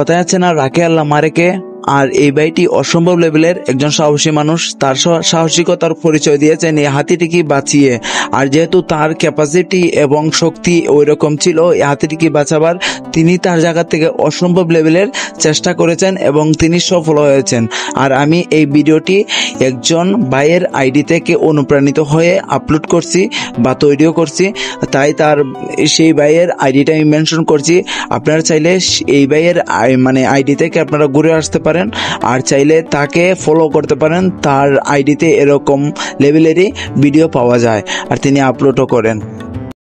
কথায় আছে না, রাখে আল্লাহ মারেকে। আর এই ভাইটি অসম্ভব লেভেলের একজন সাহসী মানুষ, তার সাহসিকতার পরিচয় দিয়েছেন এই হাতিটিকে বাঁচিয়ে। আর যেহেতু তার ক্যাপাসিটি এবং শক্তি ওই রকম ছিল এই হাতিটিকে বাঁচাবার, তিনি তার জায়গা থেকে অসম্ভব লেভেলের চেষ্টা করেছেন এবং তিনি সফল হয়েছেন। আর আমি এই ভিডিওটি একজন ভাইয়ের আইডি থেকে অনুপ্রাণিত হয়ে আপলোড করছি বা তৈরিও করছি, তাই সেই ভাইয়ের আইডিটা আমি মেনশন করছি। আপনারা চাইলে এই ভাইয়ের আইডি থেকে আপনারা ঘুরে আসতে পারেন, আর চাইলে তাকে ফলো করতে পারেন। তার আইডিতে এরকম লেভেলেরই ভিডিও পাওয়া যায় আর তিনি আপলোডও করেন।